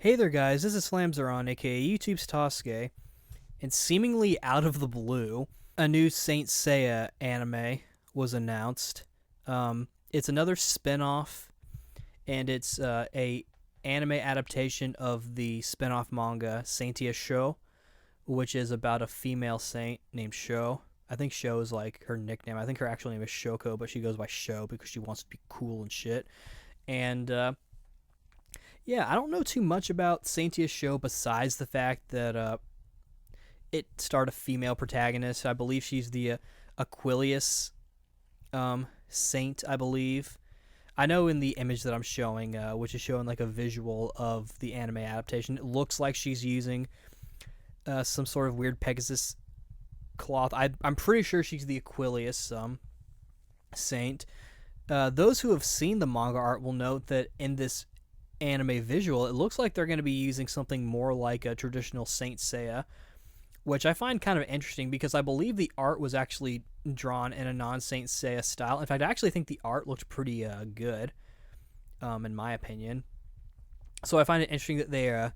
Hey there, guys. This is Slamzeron, aka YouTube's Tasuke, and seemingly out of the blue, a new Saint Seiya anime was announced. It's another spin-off, and it's a anime adaptation of the spin-off manga Saintia Sho, which is about a female saint named Sho. I think Sho is like her nickname. I think her actual name is Shoko, but she goes by Sho because she wants to be cool and shit. And yeah, I don't know too much about Saintia Sho besides the fact that it starred a female protagonist. I believe she's the Aquilius saint, I believe. I know in the image that I'm showing, which is showing like a visual of the anime adaptation, it looks like she's using some sort of weird Pegasus cloth. I'm pretty sure she's the Aquilius saint. Those who have seen the manga art will note that in this anime visual, it looks like they're going to be using something more like a traditional Saint Seiya, which I find kind of interesting because I believe the art was actually drawn in a non-Saint Seiya style. In fact, I actually think the art looked pretty good, in my opinion. So I find it interesting that they are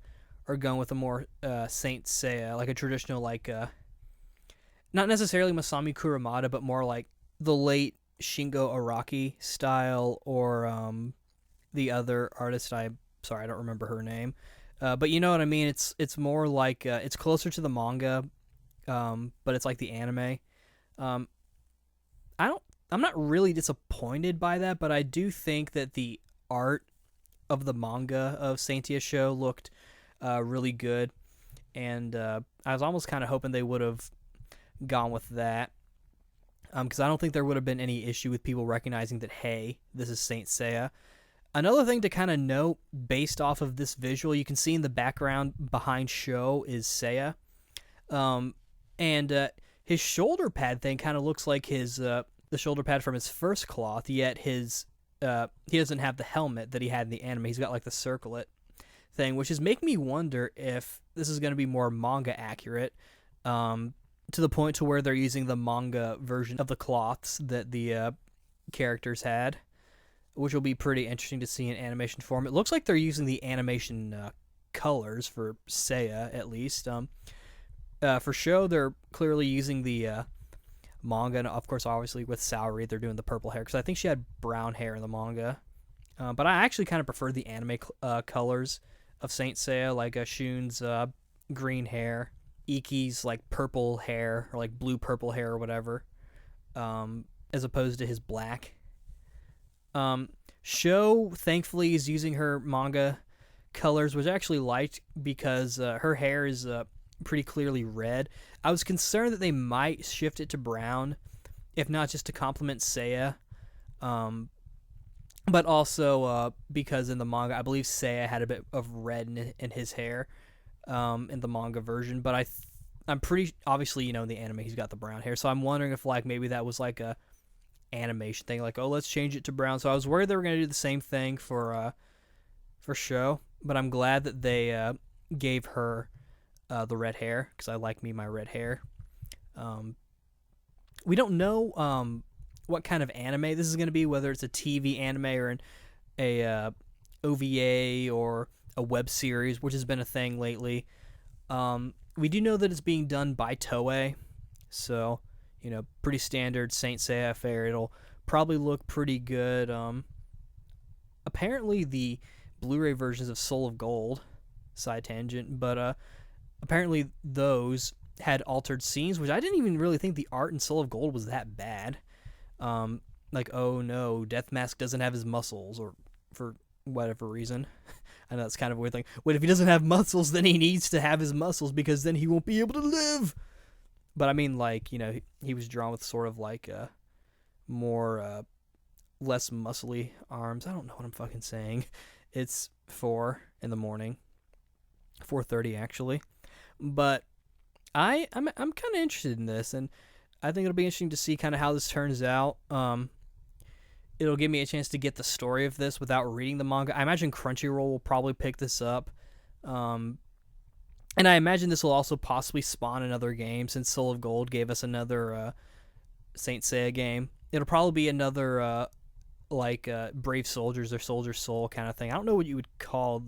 going with a more Saint Seiya, like a traditional, like not necessarily Masami Kurumada, but more like the late Shingo Araki style, or the other artist. I don't remember her name, but you know what I mean. It's more like it's closer to the manga, but it's like the anime. Um, I'm not really disappointed by that, but I do think that the art of the manga of Saintia Sho looked really good, and I was almost kind of hoping they would have gone with that. Because I don't think there would have been any issue with people recognizing that, hey, this is Saint Seiya. Another thing to kind of note based off of this visual, you can see in the background behind Sho is Seiya. And his shoulder pad thing kind of looks like the shoulder pad from his first cloth, yet he doesn't have the helmet that he had in the anime. He's got like the circlet thing, which is making me wonder if this is going to be more manga accurate, to the point to where they're using the manga version of the cloths that the characters had, which will be pretty interesting to see in animation form. It looks like they're using the animation colors for Seiya, at least. For Sho, they're clearly using the manga, and of course, obviously, with Saori, they're doing the purple hair, because I think she had brown hair in the manga. But I actually kind of prefer the anime colors of Saint Seiya, like Shun's green hair, Iki's like purple hair, or like blue-purple hair or whatever, as opposed to his black. Sho, thankfully, is using her manga colors, which I actually liked because her hair is pretty clearly red. I was concerned that they might shift it to brown, if not just to complement Seiya, but also because in the manga, I believe Seiya had a bit of red in his hair in the manga version, but I'm pretty, obviously, in the anime, he's got the brown hair, so I'm wondering if like maybe that was like a animation thing, like, oh, let's change it to brown. So I was worried they were going to do the same thing for Sho, but I'm glad that they gave her the red hair, because I like me my red hair. We don't know what kind of anime this is going to be, whether it's a TV anime or a OVA or a web series, which has been a thing lately. We do know that it's being done by Toei, so pretty standard Saint Seiya affair. It'll probably look pretty good. Apparently the Blu-ray versions of Soul of Gold, side tangent, but apparently those had altered scenes, which I didn't even really think the art in Soul of Gold was that bad. Like, oh no, Death Mask doesn't have his muscles, or for whatever reason. I know that's kind of a weird thing. Wait, if he doesn't have muscles, then he needs to have his muscles, because then he won't be able to live. But I mean, like, he was drawn with sort of like more, less muscly arms. I don't know what I'm fucking saying. It's 4 in the morning. 4:30 actually. But I'm kind of interested in this, and I think it'll be interesting to see kind of how this turns out. It'll give me a chance to get the story of this without reading the manga. I imagine Crunchyroll will probably pick this up. And I imagine this will also possibly spawn another game, since Soul of Gold gave us another Saint Seiya game. It'll probably be another Brave Soldiers or Soldier Soul kind of thing. I don't know what you would call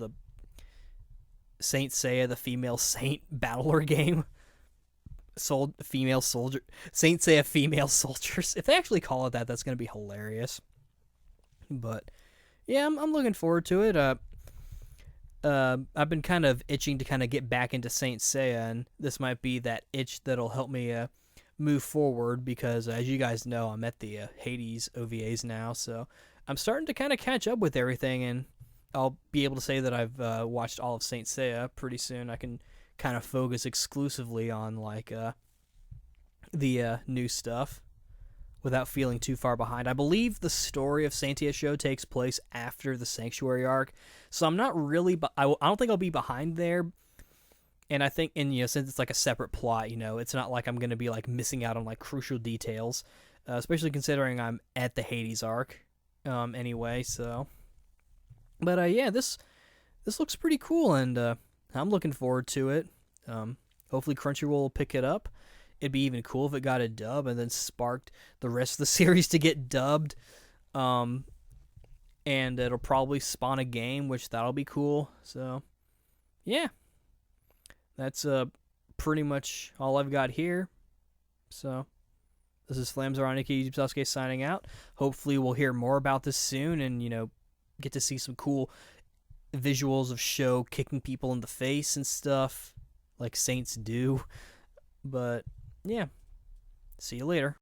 Saint Seiya, the female saint battler game. Female soldier. Saint Seiya female soldiers. If they actually call it that, that's going to be hilarious. But yeah, I'm looking forward to it. I've been kind of itching to kind of get back into Saint Seiya, and this might be that itch that'll help me move forward because, as you guys know, I'm at the Hades OVAs now, so I'm starting to kind of catch up with everything, and I'll be able to say that I've watched all of Saint Seiya pretty soon. I can kind of focus exclusively on like the new stuff without feeling too far behind. I believe the story of Saintia Sho takes place after the Sanctuary arc, so I'm not really. I don't think I'll be behind there. And I think, and since it's like a separate plot, it's not like I'm gonna be like missing out on like crucial details, especially considering I'm at the Hades arc, anyway. So, but yeah, this looks pretty cool, and I'm looking forward to it. Hopefully, Crunchyroll will pick it up. It'd be even cool if it got a dub and then sparked the rest of the series to get dubbed. And it'll probably spawn a game, which that'll be cool. So, yeah. That's pretty much all I've got here. So, this is Flamzar YouTube Tasuke signing out. Hopefully we'll hear more about this soon and, get to see some cool visuals of Sho kicking people in the face and stuff like saints do. But, yeah. See you later.